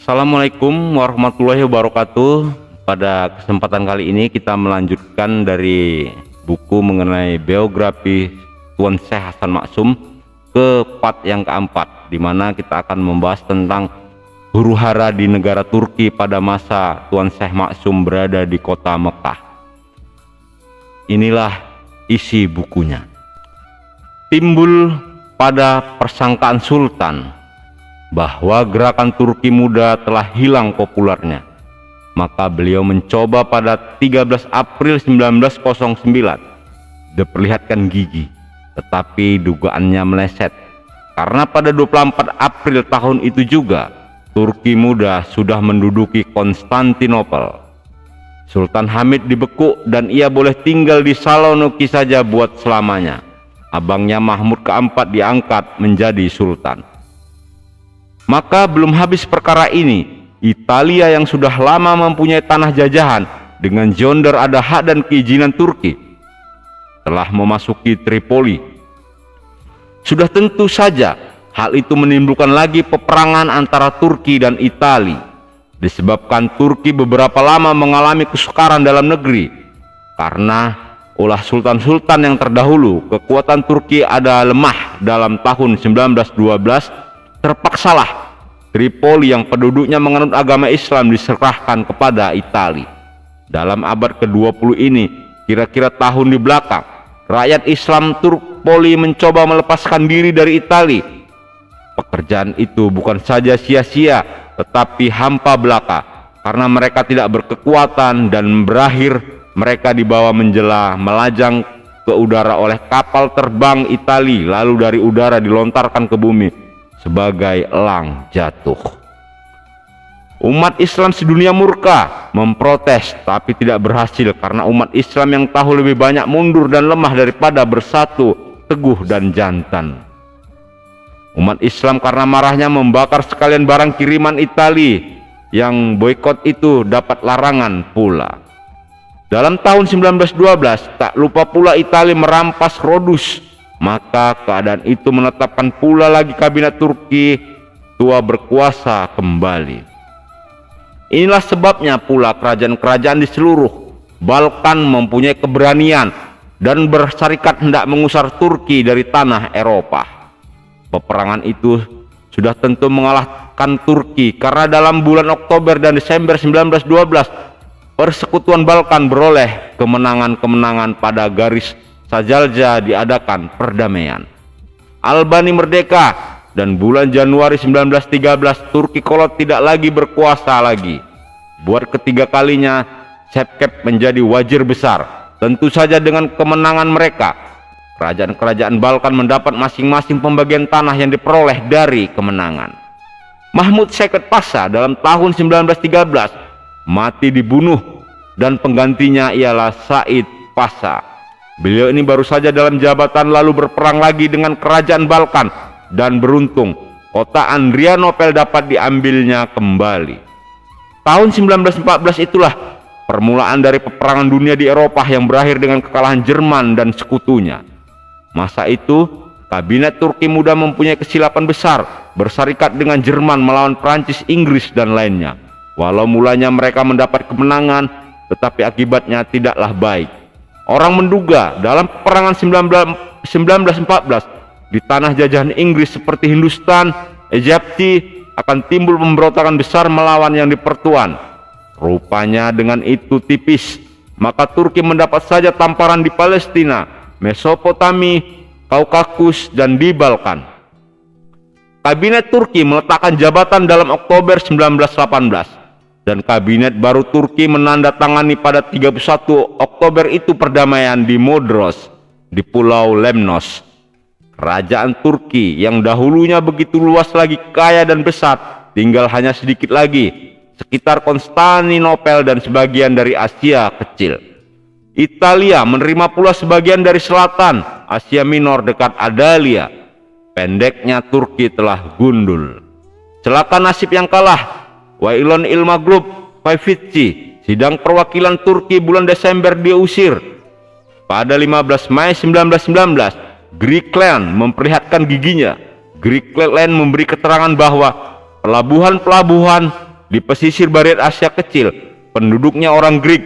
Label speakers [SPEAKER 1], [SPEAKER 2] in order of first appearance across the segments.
[SPEAKER 1] Assalamualaikum warahmatullahi wabarakatuh. Pada kesempatan kali ini kita melanjutkan dari buku mengenai biografi Tuan Syekh Hasan Maksum ke part yang keempat, di mana kita akan membahas tentang huru-hara di negara Turki pada masa Tuan Syekh Maksum berada di kota Mekah. Inilah isi bukunya. Timbul pada persangkaan Sultan bahwa gerakan Turki muda telah hilang populernya, maka beliau mencoba pada 13 April 1909 diperlihatkan gigi, tetapi dugaannya meleset, karena pada 24 April tahun itu juga Turki muda sudah menduduki Konstantinopel. Sultan Hamid dibekuk dan ia boleh tinggal di Saloniki saja buat selamanya. Abangnya Mahmud keempat diangkat menjadi sultan. Maka belum habis perkara ini, Italia yang sudah lama mempunyai tanah jajahan dengan jonder ada hak dan keizinan Turki telah memasuki Tripoli. Sudah tentu saja hal itu menimbulkan lagi peperangan antara Turki dan Italia, disebabkan Turki beberapa lama mengalami kesukaran dalam negeri karena ulah sultan-sultan yang terdahulu. Kekuatan Turki ada lemah. Dalam tahun 1912 terpaksalah Tripoli yang penduduknya menganut agama Islam diserahkan kepada Italia. Dalam abad ke-20 ini, kira-kira tahun di belakang, rakyat Islam Tripoli mencoba melepaskan diri dari Italia. Pekerjaan itu bukan saja sia-sia, tetapi hampa belaka, karena mereka tidak berkekuatan dan berakhir mereka dibawa menjela melajang ke udara oleh kapal terbang Italia, lalu dari udara dilontarkan ke bumi sebagai elang jatuh. Umat Islam sedunia murka memprotes, tapi tidak berhasil karena umat Islam yang tahu lebih banyak mundur dan lemah daripada bersatu, teguh dan jantan. Umat Islam karena marahnya membakar sekalian barang kiriman Italia, yang boikot itu dapat larangan pula. Dalam tahun 1912 tak lupa pula Italia merampas Rhodes, maka keadaan itu menetapkan pula lagi kabinet Turki tua berkuasa kembali. Inilah sebabnya pula kerajaan-kerajaan di seluruh Balkan mempunyai keberanian dan berserikat hendak mengusir Turki dari tanah Eropa. Peperangan itu sudah tentu mengalahkan Turki, karena dalam bulan Oktober dan Desember 1912 persekutuan Balkan beroleh kemenangan-kemenangan. Pada garis Sajalja diadakan perdamaian, Albania merdeka, dan bulan Januari 1913 Turki kolot tidak lagi berkuasa lagi. Buat ketiga kalinya Sepkep menjadi wazir besar. Tentu saja dengan kemenangan mereka, kerajaan-kerajaan Balkan mendapat masing-masing pembagian tanah yang diperoleh dari kemenangan. Mahmud Şevket Pasha dalam tahun 1913 mati dibunuh, dan penggantinya ialah Said Pasha. Beliau ini baru saja dalam jabatan lalu berperang lagi dengan kerajaan Balkan, dan beruntung kota Andrianopel dapat diambilnya kembali. Tahun 1914 itulah permulaan dari peperangan dunia di Eropa yang berakhir dengan kekalahan Jerman dan sekutunya. Masa itu kabinet Turki muda mempunyai kesilapan besar berserikat dengan Jerman melawan Prancis, Inggris dan lainnya. Walau mulanya mereka mendapat kemenangan, tetapi akibatnya tidaklah baik. Orang menduga dalam peperangan 1914 di tanah jajahan Inggris seperti Hindustan, Egypti akan timbul pemberontakan besar melawan yang dipertuan. Rupanya dengan itu tipis, maka Turki mendapat saja tamparan di Palestina, Mesopotami, Kaukasus dan di Balkan. Kabinet Turki meletakkan jabatan dalam Oktober 1918. Dan kabinet baru Turki menandatangani pada 31 Oktober itu perdamaian di Modros di Pulau Lemnos. Kerajaan Turki yang dahulunya begitu luas lagi kaya dan besar, tinggal hanya sedikit lagi, sekitar Konstantinopel dan sebagian dari Asia kecil. Italia menerima pula sebagian dari selatan Asia Minor dekat Adalia. Pendeknya Turki telah gundul. Celaka nasib yang kalah. Wailon Ilmaglub Fayfitci, sidang perwakilan Turki bulan Desember diusir. Pada 15 Mei 1919 Griqualand memperlihatkan giginya. Griqualand memberi keterangan bahwa pelabuhan-pelabuhan di pesisir barat Asia Kecil, penduduknya orang Greek,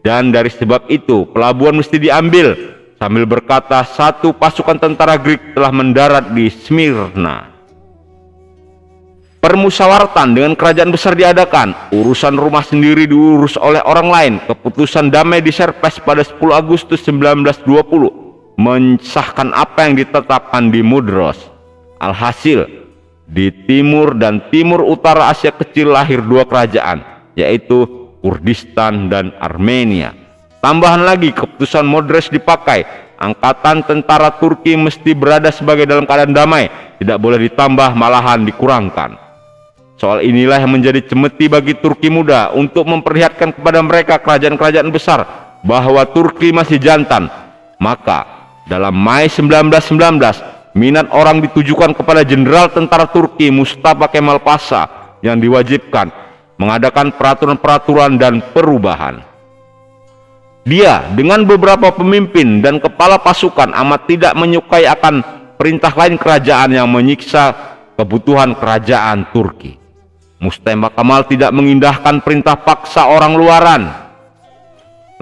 [SPEAKER 1] dan dari sebab itu pelabuhan mesti diambil, sambil berkata satu pasukan tentara Greek telah mendarat di Smyrna. Permusyawaratan dengan kerajaan besar diadakan, urusan rumah sendiri diurus oleh orang lain. Keputusan damai di Serpes pada 10 Agustus 1920 mensahkan apa yang ditetapkan di Mudros. Alhasil, di timur dan timur utara Asia Kecil lahir dua kerajaan, yaitu Kurdistan dan Armenia. Tambahan lagi, keputusan Mudros dipakai. Angkatan tentara Turki mesti berada sebagai dalam keadaan damai, tidak boleh ditambah, malahan dikurangkan. Soal inilah yang menjadi cemeti bagi Turki muda untuk memperlihatkan kepada mereka kerajaan-kerajaan besar bahwa Turki masih jantan. Maka dalam Mei 1919 minat orang ditujukan kepada jenderal tentara Turki Mustafa Kemal Pasha yang diwajibkan mengadakan peraturan-peraturan dan perubahan. Dia dengan beberapa pemimpin dan kepala pasukan amat tidak menyukai akan perintah lain kerajaan yang menyiksa kebutuhan kerajaan Turki. Mustafa Kemal tidak mengindahkan perintah paksa orang luaran.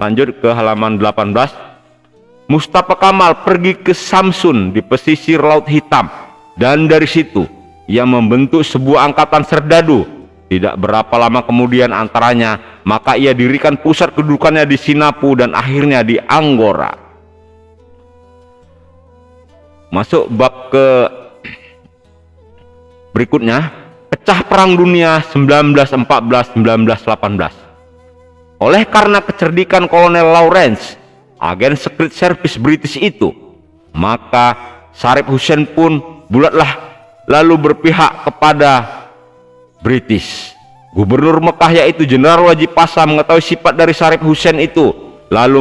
[SPEAKER 1] Lanjut ke halaman 18. Mustafa Kemal pergi ke Samsun di pesisir Laut Hitam, dan dari situ ia membentuk sebuah angkatan serdadu. Tidak berapa lama kemudian antaranya, maka ia dirikan pusat kedudukannya di Sinapu dan akhirnya di Anggora. Masuk bab ke berikutnya, pecah perang dunia 1914-1918. Oleh karena kecerdikan Kolonel Lawrence, agen Secret Service British itu, maka Saddam Hussein pun bulatlah lalu berpihak kepada British. Gubernur Mekah yaitu Jenderal Wajib Pasha mengetahui sifat dari Saddam Hussein itu, lalu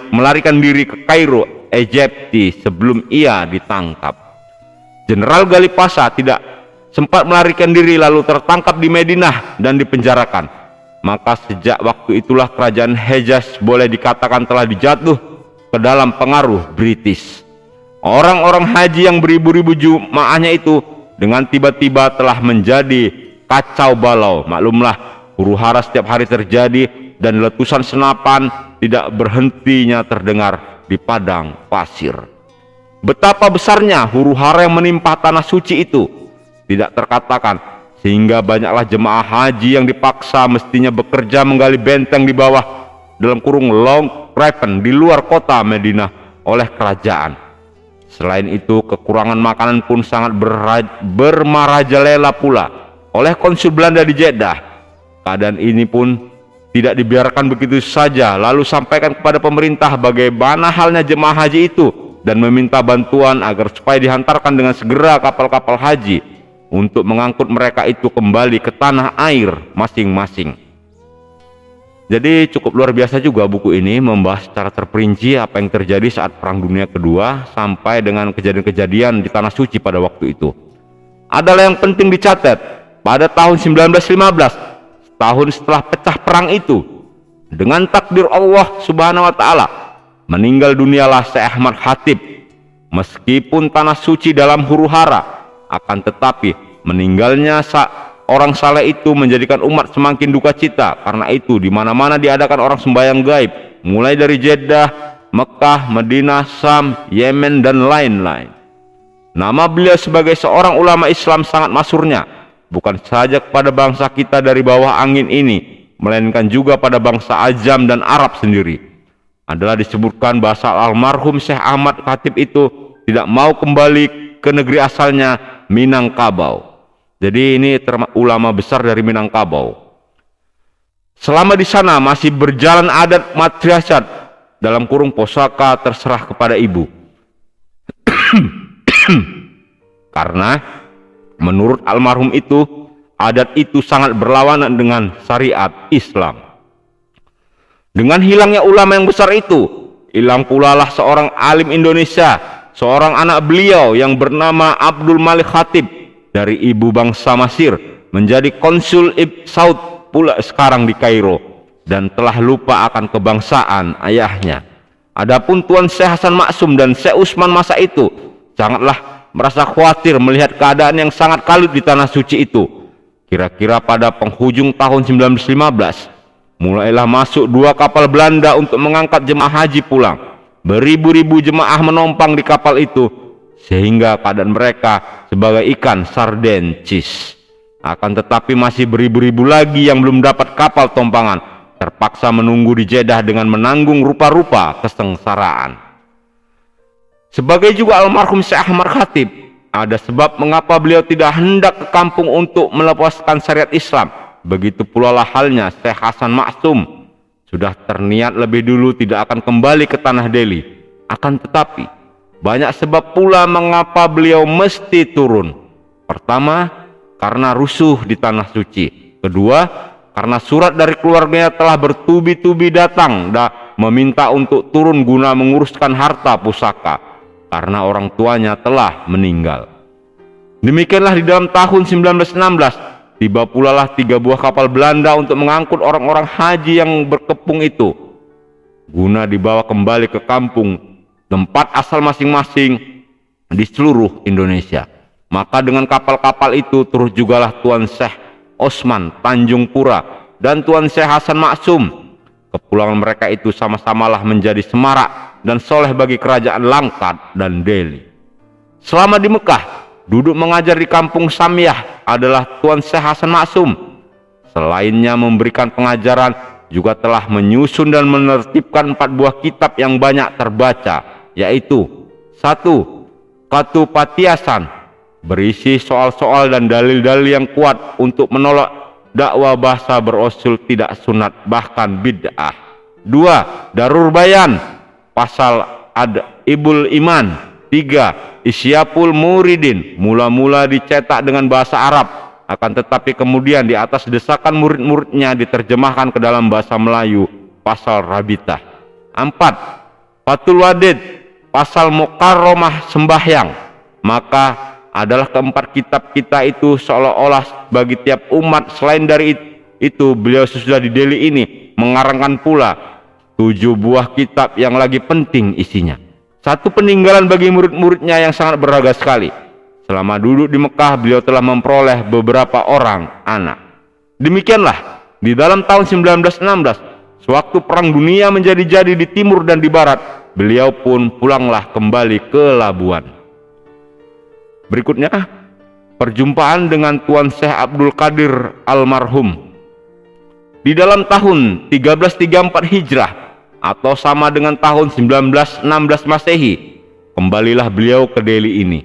[SPEAKER 1] melarikan diri ke Kairo, Egypti sebelum ia ditangkap. Jenderal Ghali Pasha tidak sempat melarikan diri lalu tertangkap di Madinah dan dipenjarakan. Maka sejak waktu itulah kerajaan Hejaz boleh dikatakan telah dijatuh ke dalam pengaruh British. Orang-orang haji yang beribu-ribu jemaahnya itu dengan tiba-tiba telah menjadi kacau balau. Maklumlah, huru-hara setiap hari terjadi dan letusan senapan tidak berhentinya terdengar di padang pasir. Betapa besarnya huru-hara yang menimpa tanah suci itu tidak terkatakan, sehingga banyaklah jemaah haji yang dipaksa mestinya bekerja menggali benteng di bawah dalam kurung Long Raven di luar kota Madinah oleh kerajaan. Selain itu, kekurangan makanan pun sangat bermarajalela pula oleh konsul Belanda di Jeddah. Keadaan ini pun tidak dibiarkan begitu saja, lalu sampaikan kepada pemerintah bagaimana halnya jemaah haji itu dan meminta bantuan agar supaya dihantarkan dengan segera kapal-kapal haji untuk mengangkut mereka itu kembali ke tanah air masing-masing. Jadi cukup luar biasa juga buku ini, membahas secara terperinci apa yang terjadi saat Perang Dunia Kedua sampai dengan kejadian-kejadian di Tanah Suci pada waktu itu. Adalah yang penting dicatat, pada tahun 1915, setahun setelah pecah perang itu, dengan takdir Allah Subhanahu wa Ta'ala, meninggal dunialah Syekh Ahmad Khatib. Meskipun Tanah Suci dalam huru-hara, akan tetapi meninggalnya orang saleh itu menjadikan umat semakin duka cita. Karena itu di mana-mana diadakan orang sembahyang gaib, mulai dari Jeddah, Mekah, Madinah, Sam, Yemen dan lain-lain. Nama beliau sebagai seorang ulama Islam sangat masyhurnya, bukan saja kepada bangsa kita dari bawah angin ini, melainkan juga pada bangsa Ajam dan Arab sendiri. Adalah disebutkan bahasa almarhum Syekh Ahmad Khatib itu tidak mau kembali ke negeri asalnya, Minangkabau. Jadi ini ulama besar dari Minangkabau. Selama di sana masih berjalan adat matriarkat dalam kurung pusaka terserah kepada ibu. Karena menurut almarhum itu, adat itu sangat berlawanan dengan syariat Islam. Dengan hilangnya ulama yang besar itu, hilang pula lah seorang alim Indonesia, seorang anak beliau yang bernama Abdul Malik Khatib dari ibu bangsa Mesir, menjadi konsul Ibn Saud pula sekarang di Kairo dan telah lupa akan kebangsaan ayahnya. Adapun Tuan Syekh Hasan Maksum dan Syekh Utsman masa itu sangatlah merasa khawatir melihat keadaan yang sangat kalut di Tanah Suci itu. Kira-kira pada penghujung tahun 1915, mulailah masuk 2 kapal Belanda untuk mengangkat jemaah haji pulang. Beribu-ribu jemaah menumpang di kapal itu, sehingga keadaan mereka sebagai ikan sarden cheese. Akan tetapi masih beribu-ribu lagi yang belum dapat kapal tompangan, terpaksa menunggu di Jeddah dengan menanggung rupa-rupa kesengsaraan. Sebagai juga almarhum Syekh Ahmad Khatib, ada sebab mengapa beliau tidak hendak ke kampung untuk melepaskan syariat Islam. Begitu pula lah halnya Syekh Hasan Maksum, sudah terniat lebih dulu tidak akan kembali ke tanah Delhi. Akan tetapi banyak sebab pula mengapa beliau mesti turun. Pertama, karena rusuh di tanah suci. Kedua, karena surat dari keluarganya telah bertubi-tubi datang meminta untuk turun guna menguruskan harta pusaka, karena orang tuanya telah meninggal. Demikianlah di dalam tahun 1916 tiba pula lah 3 buah kapal Belanda untuk mengangkut orang-orang haji yang berkepung itu, guna dibawa kembali ke kampung tempat asal masing-masing di seluruh Indonesia. Maka dengan kapal-kapal itu turut jugalah Tuan Syekh Osman Tanjung Pura dan Tuan Syekh Hasan Maksum. Kepulangan mereka itu sama-samalah menjadi semarak dan soleh bagi kerajaan Langkat dan Delhi. Selama di Mekah, duduk mengajar di kampung Samyah adalah Tuan Syekh Hasan Maksum. Selainnya memberikan pengajaran, juga telah menyusun dan menertibkan 4 buah kitab yang banyak terbaca, yaitu 1. Katupatiasan, berisi soal-soal dan dalil-dalil yang kuat untuk menolak dakwah bahasa berusul tidak sunat bahkan bid'ah. 2. Darur Bayan, pasal Ibul Iman. 3. Isyapul Muridin, mula-mula dicetak dengan bahasa Arab, akan tetapi kemudian di atas desakan murid-muridnya diterjemahkan ke dalam bahasa Melayu, pasal Rabitah. 4. Fathul Wadid, pasal Mukarramah sembahyang. Maka adalah keempat kitab kita itu seolah-olah bagi tiap umat. Selain dari itu, beliau sesudah di Delhi ini mengarangkan pula 7 buah kitab yang lagi penting isinya. Satu peninggalan bagi murid-muridnya yang sangat berharga sekali. Selama duduk di Mekah, beliau telah memperoleh beberapa orang anak. Demikianlah di dalam tahun 1916, sewaktu perang dunia menjadi-jadi di timur dan di barat, beliau pun pulanglah kembali ke Labuan. Berikutnya, perjumpaan dengan Tuan Syekh Abdul Qadir almarhum. Di dalam tahun 1334 Hijrah atau sama dengan tahun 1916 Masehi, kembalilah beliau ke Delhi ini.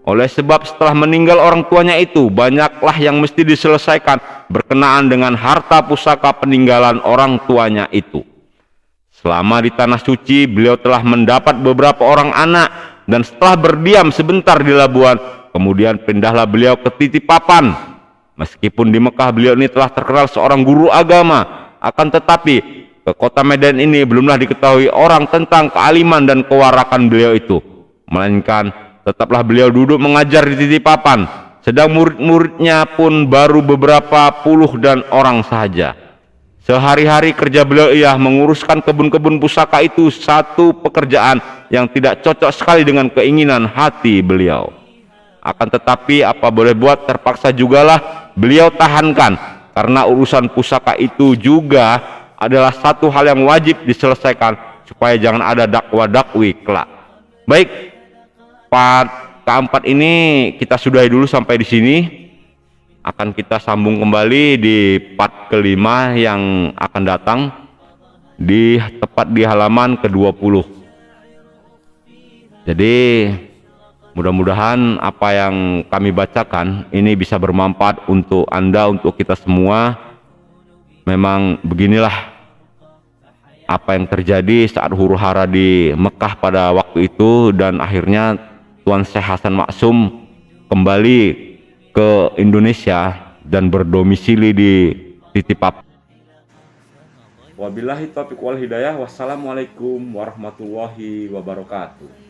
[SPEAKER 1] Oleh sebab setelah meninggal orang tuanya itu, banyaklah yang mesti diselesaikan berkenaan dengan harta pusaka peninggalan orang tuanya itu. Selama di tanah suci, beliau telah mendapat beberapa orang anak, dan setelah berdiam sebentar di Labuan, kemudian pindahlah beliau ke Titipapan. Meskipun di Mekah beliau ini telah terkenal seorang guru agama, akan tetapi ke kota Medan ini belumlah diketahui orang tentang kealiman dan kewarakan beliau itu, melainkan tetaplah beliau duduk mengajar di Titipapan, sedang murid-muridnya pun baru beberapa puluh dan orang sahaja. Sehari-hari kerja beliau ialah menguruskan kebun-kebun pusaka itu, satu pekerjaan yang tidak cocok sekali dengan keinginan hati beliau. Akan tetapi apa boleh buat, terpaksa jugalah beliau tahankan, karena urusan pusaka itu juga adalah satu hal yang wajib diselesaikan supaya jangan ada dakwa-dakwi kelak. Baik, part keempat ini kita sudahi dulu sampai di sini. Akan kita sambung kembali di part kelima yang akan datang, tepat di halaman ke-20. Jadi mudah-mudahan apa yang kami bacakan ini bisa bermanfaat untuk Anda, untuk kita semua. Memang beginilah apa yang terjadi saat huru-hara di Mekah pada waktu itu, dan akhirnya Tuan Syekh Hasan Maksum kembali ke Indonesia dan berdomisili di Titipapan. Wabillahi taufiq wal hidayah. Wassalamualaikum warahmatullahi wabarakatuh.